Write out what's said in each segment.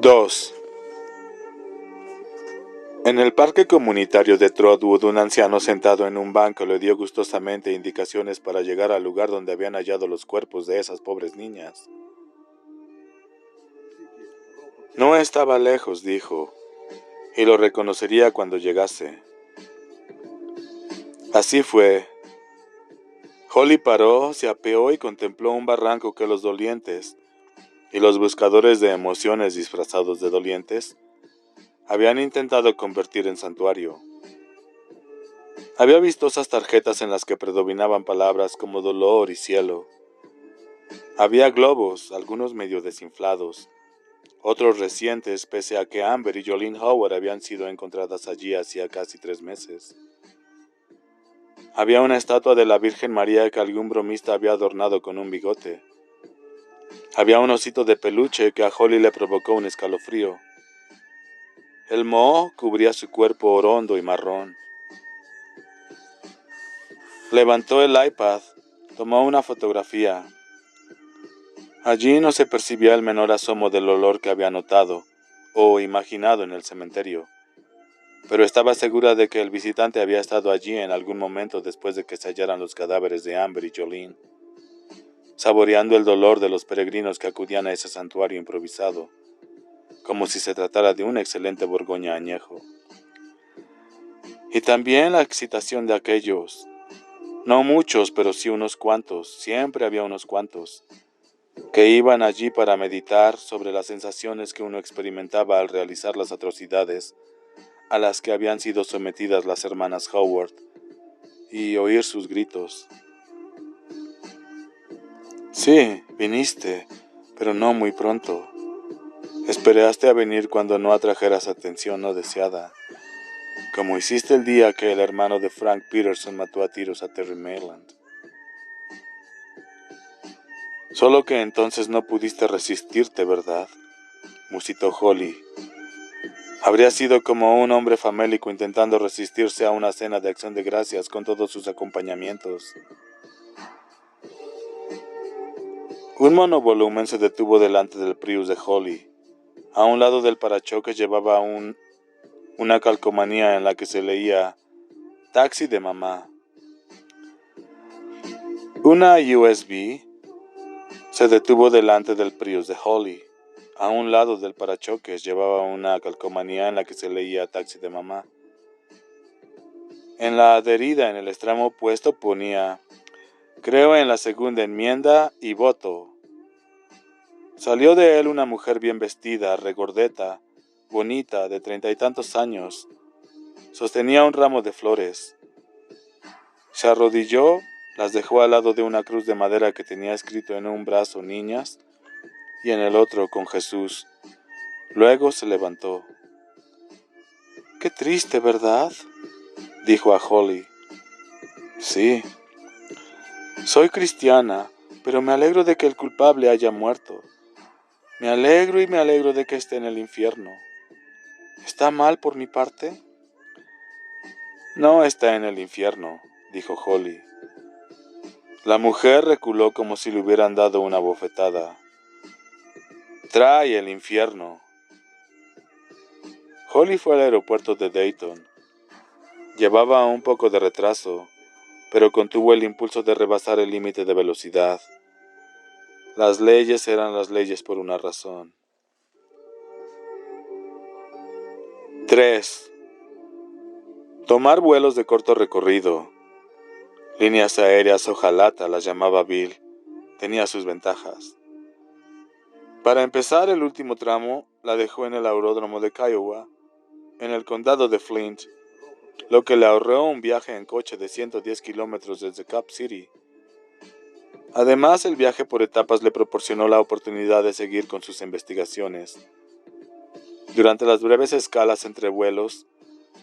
2. En el parque comunitario de Trotwood, un anciano sentado en un banco le dio gustosamente indicaciones para llegar al lugar donde habían hallado los cuerpos de esas pobres niñas. No estaba lejos, dijo, y lo reconocería cuando llegase. Así fue. Holly paró, se apeó y contempló un barranco que los dolientes y los buscadores de emociones disfrazados de dolientes habían intentado convertir en santuario. Había vistosas tarjetas en las que predominaban palabras como dolor y cielo. Había globos, algunos medio desinflados, otros recientes, pese a que Amber y Jolene Howard habían sido encontradas allí hacía casi 3 meses. Había una estatua de la Virgen María que algún bromista había adornado con un bigote. Había un osito de peluche que a Holly le provocó un escalofrío. El moho cubría su cuerpo orondo y marrón. Levantó el iPad, tomó una fotografía. Allí no se percibía el menor asomo del olor que había notado o imaginado en el cementerio, pero estaba segura de que el visitante había estado allí en algún momento después de que se hallaran los cadáveres de Amber y Jolene, saboreando el dolor de los peregrinos que acudían a ese santuario improvisado, como si se tratara de un excelente Borgoña añejo. Y también la excitación de aquellos, no muchos, pero sí unos cuantos, siempre había unos cuantos, que iban allí para meditar sobre las sensaciones que uno experimentaba al realizar las atrocidades a las que habían sido sometidas las hermanas Howard, y oír sus gritos. Sí, viniste, pero no muy pronto. Esperaste a venir cuando no atrajeras atención no deseada, como hiciste el día que el hermano de Frank Peterson mató a tiros a Terry Maryland. Solo que entonces no pudiste resistirte, ¿verdad?, musitó Holly. Habría sido como un hombre famélico intentando resistirse a una cena de acción de gracias con todos sus acompañamientos. Un monovolumen se detuvo delante del Prius de Holly. A un lado del parachoques llevaba una calcomanía en la que se leía Taxi de mamá. Una USB se detuvo delante del Prius de Holly. A un lado del parachoques llevaba una calcomanía en la que se leía Taxi de mamá. En la adherida en el extremo opuesto ponía Creo en la segunda enmienda y voto. Salió de él una mujer bien vestida, regordeta, bonita, de 30 y tantos años. Sostenía un ramo de flores. Se arrodilló, las dejó al lado de una cruz de madera que tenía escrito en un brazo niñas y en el otro con Jesús. Luego se levantó. «Qué triste, ¿verdad?», dijo a Holly. «Sí. Soy cristiana, pero me alegro de que el culpable haya muerto. Me alegro y me alegro de que esté en el infierno. ¿Está mal por mi parte?». «No está en el infierno», dijo Holly. La mujer reculó como si le hubieran dado una bofetada. «Trae el infierno». Holly fue al aeropuerto de Dayton. Llevaba un poco de retraso, pero contuvo el impulso de rebasar el límite de velocidad. Las leyes eran las leyes por una razón. 3. Tomar vuelos de corto recorrido. Líneas aéreas hojalata las llamaba Bill. Tenía sus ventajas. Para empezar, el último tramo la dejó en el aeródromo de Kiowa, en el condado de Flint, lo que le ahorró un viaje en coche de 110 kilómetros desde Cap City. Además, el viaje por etapas le proporcionó la oportunidad de seguir con sus investigaciones. Durante las breves escalas entre vuelos,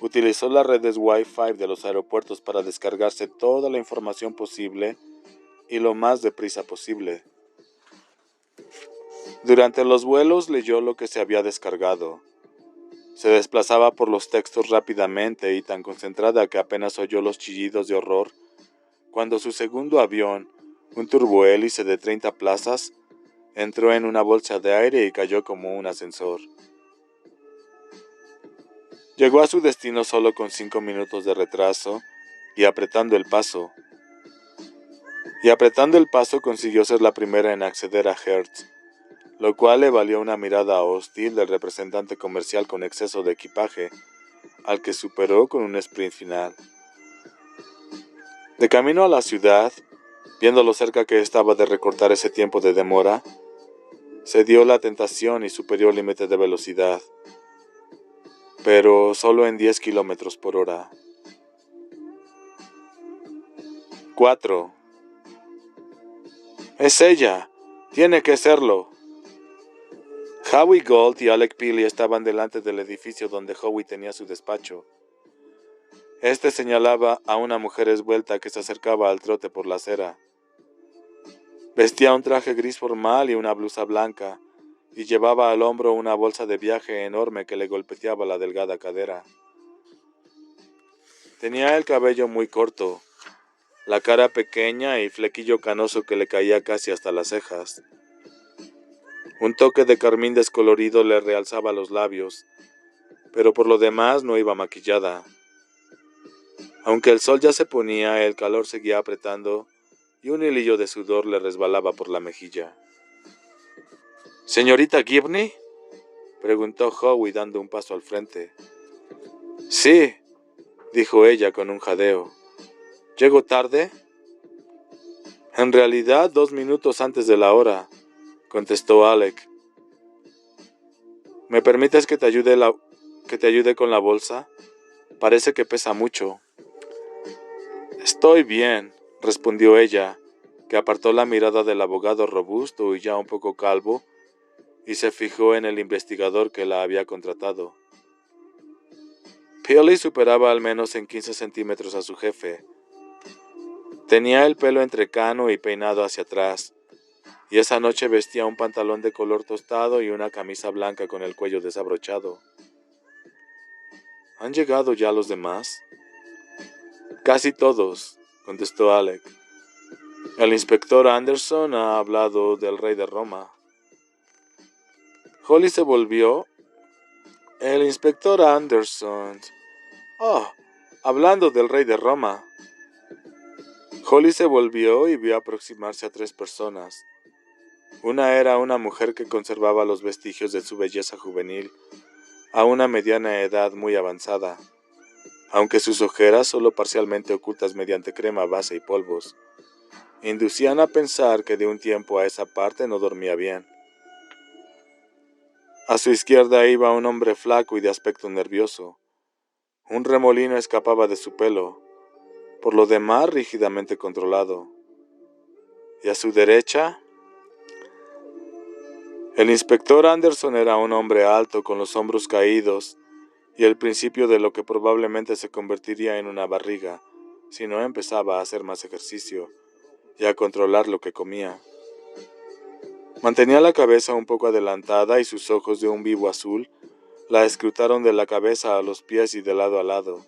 utilizó las redes Wi-Fi de los aeropuertos para descargarse toda la información posible y lo más deprisa posible. Durante los vuelos leyó lo que se había descargado. Se desplazaba por los textos rápidamente y tan concentrada que apenas oyó los chillidos de horror cuando su segundo avión, un turbohélice de 30 plazas, entró en una bolsa de aire y cayó como un ascensor. Llegó a su destino solo con 5 minutos de retraso y apretando el paso. Consiguió ser la primera en acceder a Hertz, lo cual le valió una mirada hostil del representante comercial con exceso de equipaje, al que superó con un sprint final. De camino a la ciudad, viendo lo cerca que estaba de recortar ese tiempo de demora, cedió la tentación y superó el límite de velocidad, pero solo en 10 kilómetros por hora. 4. Es ella. Tiene que serlo. Howie Gold y Alec Peely estaban delante del edificio donde Howie tenía su despacho. Este señalaba a una mujer esbelta que se acercaba al trote por la acera. Vestía un traje gris formal y una blusa blanca, y llevaba al hombro una bolsa de viaje enorme que le golpeteaba la delgada cadera. Tenía el cabello muy corto, la cara pequeña y flequillo canoso que le caía casi hasta las cejas. Un toque de carmín descolorido le realzaba los labios, pero por lo demás no iba maquillada. Aunque el sol ya se ponía, el calor seguía apretando y un hilillo de sudor le resbalaba por la mejilla. ¿Señorita Gibney?, preguntó Howie dando un paso al frente. Sí, dijo ella con un jadeo. ¿Llego tarde? En realidad, 2 minutos antes de la hora, contestó Alec. ¿Me permites que te ayude con la bolsa? Parece que pesa mucho. Estoy bien, respondió ella, que apartó la mirada del abogado robusto y ya un poco calvo y se fijó en el investigador que la había contratado. Peely superaba al menos en 15 centímetros a su jefe. Tenía el pelo entrecano y peinado hacia atrás, y esa noche vestía un pantalón de color tostado y una camisa blanca con el cuello desabrochado. ¿Han llegado ya los demás? Casi todos, contestó Alec. El inspector Anderson ha hablado del rey de Roma. Holly se volvió. El inspector Anderson. Oh, hablando del rey de Roma. Holly se volvió y vio aproximarse a 3 personas. Una era una mujer que conservaba los vestigios de su belleza juvenil, a una mediana edad muy avanzada, aunque sus ojeras, solo parcialmente ocultas mediante crema base y polvos, inducían a pensar que de un tiempo a esa parte no dormía bien. A su izquierda iba un hombre flaco y de aspecto nervioso. Un remolino escapaba de su pelo, por lo demás rígidamente controlado. Y a su derecha, el inspector Anderson era un hombre alto con los hombros caídos y el principio de lo que probablemente se convertiría en una barriga si no empezaba a hacer más ejercicio y a controlar lo que comía. Mantenía la cabeza un poco adelantada y sus ojos de un vivo azul la escrutaron de la cabeza a los pies y de lado a lado.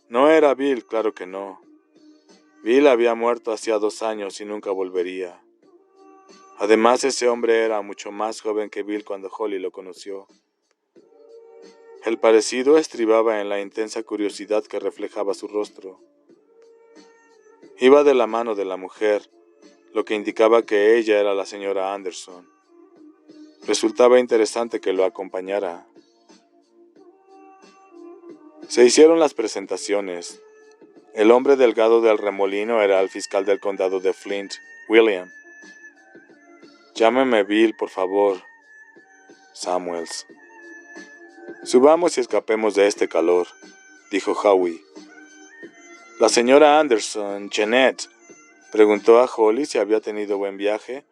No era Bill, claro que no. Bill había muerto hacía 2 años y nunca volvería. Además, ese hombre era mucho más joven que Bill cuando Holly lo conoció. El parecido estribaba en la intensa curiosidad que reflejaba su rostro. Iba de la mano de la mujer, lo que indicaba que ella era la señora Anderson. Resultaba interesante que lo acompañara. Se hicieron las presentaciones. El hombre delgado del remolino era el fiscal del condado de Flint, William. Llámeme Bill, por favor. Samuels. Subamos y escapemos de este calor, dijo Howie. La señora Anderson, Jeanette, preguntó a Holly si había tenido buen viaje,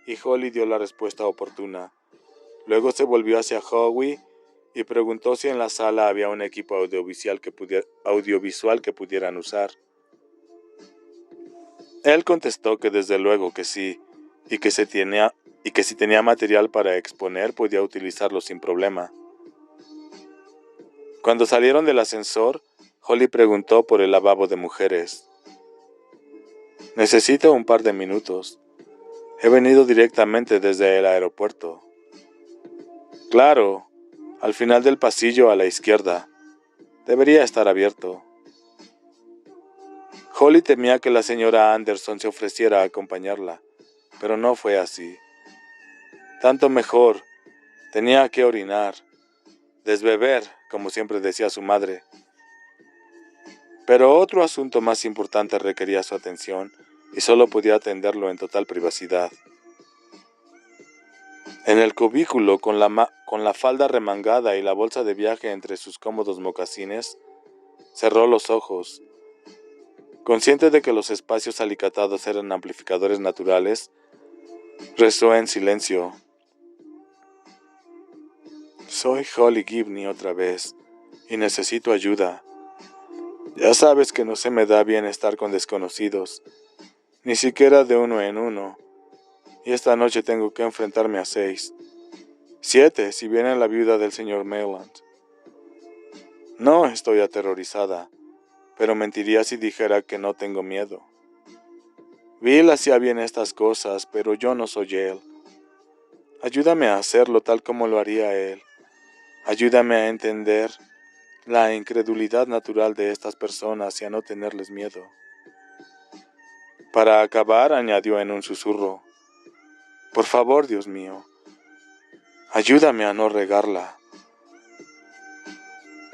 y Holly dio la respuesta oportuna. Luego se volvió hacia Howie y preguntó si en la sala había un equipo audiovisual que pudieran usar. Él contestó que desde luego que sí, y que si tenía material para exponer podía utilizarlo sin problema. Cuando salieron del ascensor, Holly preguntó por el lavabo de mujeres. Necesito un par de minutos. He venido directamente desde el aeropuerto. Claro, al final del pasillo a la izquierda. Debería estar abierto. Holly temía que la señora Anderson se ofreciera a acompañarla, pero no fue así. Tanto mejor. Tenía que orinar, desbeber, como siempre decía su madre. Pero otro asunto más importante requería su atención y solo podía atenderlo en total privacidad. En el cubículo, con la falda remangada y la bolsa de viaje entre sus cómodos mocasines, cerró los ojos. Consciente de que los espacios alicatados eran amplificadores naturales, rezó en silencio. Soy Holly Gibney otra vez, y necesito ayuda. Ya sabes que no se me da bien estar con desconocidos, ni siquiera de uno en uno, y esta noche tengo que enfrentarme a 6. 7, si viene la viuda del señor Mayland. No estoy aterrorizada, pero mentiría si dijera que no tengo miedo. Bill hacía bien estas cosas, pero yo no soy él. Ayúdame a hacerlo tal como lo haría él. Ayúdame a entender la incredulidad natural de estas personas y a no tenerles miedo. Para acabar, añadió en un susurro, por favor, Dios mío, ayúdame a no regarla.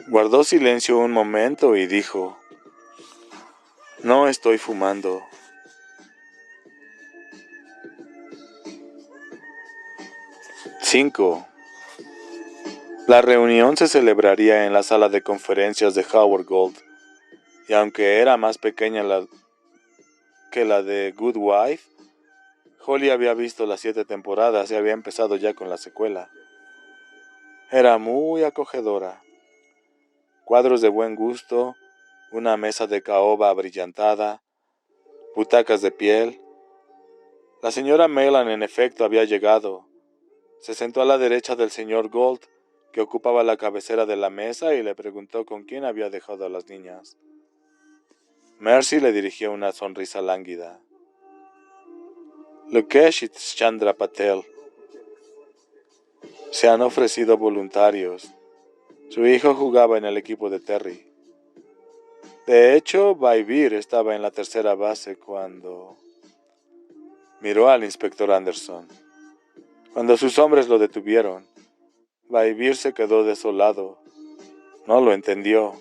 Guardó silencio un momento y dijo, no estoy fumando. 5. La reunión se celebraría en la sala de conferencias de Howard Gold, y aunque era más pequeña que la de Good Wife, Holly había visto las 7 temporadas y había empezado ya con la secuela. Era muy acogedora. Cuadros de buen gusto, una mesa de caoba abrillantada, butacas de piel. La señora Mayland en efecto había llegado. Se sentó a la derecha del señor Gold, que ocupaba la cabecera de la mesa, y le preguntó con quién había dejado a las niñas. Mercy le dirigió una sonrisa lánguida. Lukesh y Chandra Patel se han ofrecido voluntarios. Su hijo jugaba en el equipo de Terry. De hecho, Vaivir estaba en la tercera base cuando... Miró al inspector Anderson. Cuando sus hombres lo detuvieron, Vaivir se quedó desolado. No lo entendió.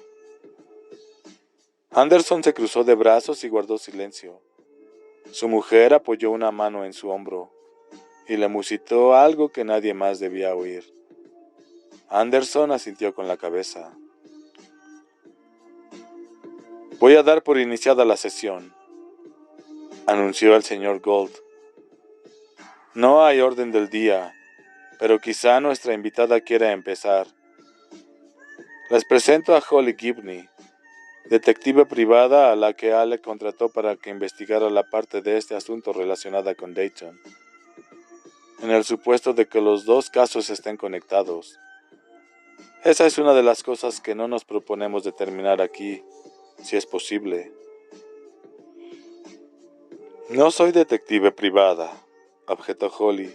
Anderson se cruzó de brazos y guardó silencio. Su mujer apoyó una mano en su hombro y le musitó algo que nadie más debía oír. Anderson asintió con la cabeza. Voy a dar por iniciada la sesión, anunció el señor Gold. No hay orden del día, pero quizá nuestra invitada quiera empezar. Les presento a Holly Gibney, detective privada a la que Alec contrató para que investigara la parte de este asunto relacionada con Dayton, en el supuesto de que los dos casos estén conectados. Esa es una de las cosas que no nos proponemos determinar aquí, si es posible. No soy detective privada, objetó Holly.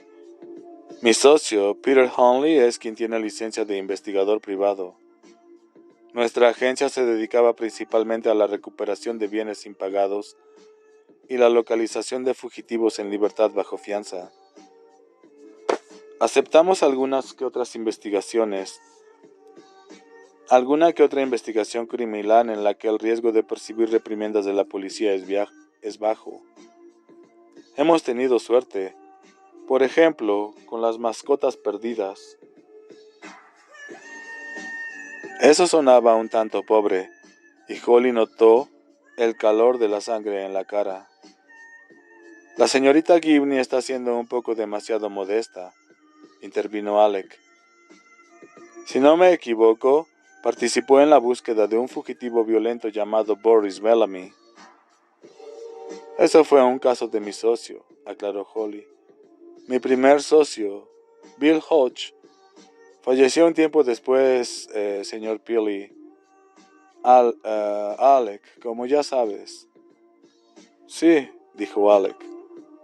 Mi socio, Peter Hunley, es quien tiene licencia de investigador privado. Nuestra agencia se dedicaba principalmente a la recuperación de bienes impagados y la localización de fugitivos en libertad bajo fianza. Aceptamos alguna que otra investigación criminal en la que el riesgo de percibir reprimendas de la policía es bajo. Hemos tenido suerte, por ejemplo, con las mascotas perdidas. Eso sonaba un tanto pobre, y Holly notó el calor de la sangre en la cara. La señorita Gibney está siendo un poco demasiado modesta, intervino Alec. Si no me equivoco, participó en la búsqueda de un fugitivo violento llamado Boris Bellamy. Eso fue un caso de mi socio, aclaró Holly. Mi primer socio, Bill Hodge, falleció un tiempo después, señor Peely. Alec, como ya sabes. Sí, dijo Alec.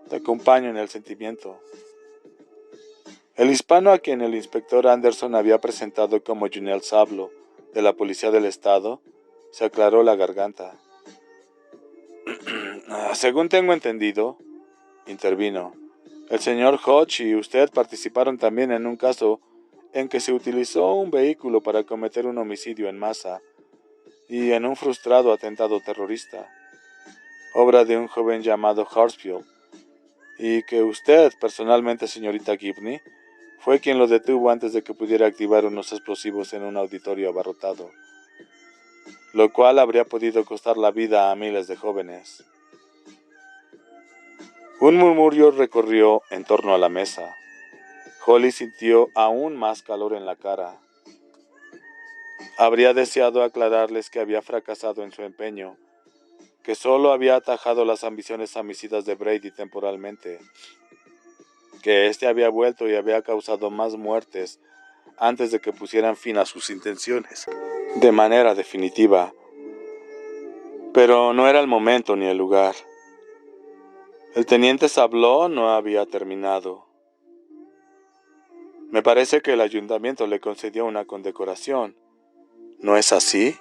Te acompaño en el sentimiento. El hispano a quien el inspector Anderson había presentado como Junel Sablo, de la Policía del Estado, se aclaró la garganta. Según tengo entendido, intervino, el señor Hodge y usted participaron también en un caso en que se utilizó un vehículo para cometer un homicidio en masa y en un frustrado atentado terrorista, obra de un joven llamado Horsfield, y que usted, personalmente, señorita Gibney, fue quien lo detuvo antes de que pudiera activar unos explosivos en un auditorio abarrotado, lo cual habría podido costar la vida a miles de jóvenes. Un murmullo recorrió en torno a la mesa. Holly sintió aún más calor en la cara. Habría deseado aclararles que había fracasado en su empeño, que solo había atajado las ambiciones homicidas de Brady temporalmente, que éste había vuelto y había causado más muertes antes de que pusieran fin a sus intenciones, de manera definitiva. Pero no era el momento ni el lugar. El teniente Sabló no había terminado. Me parece que el ayuntamiento le concedió una condecoración. ¿No es así?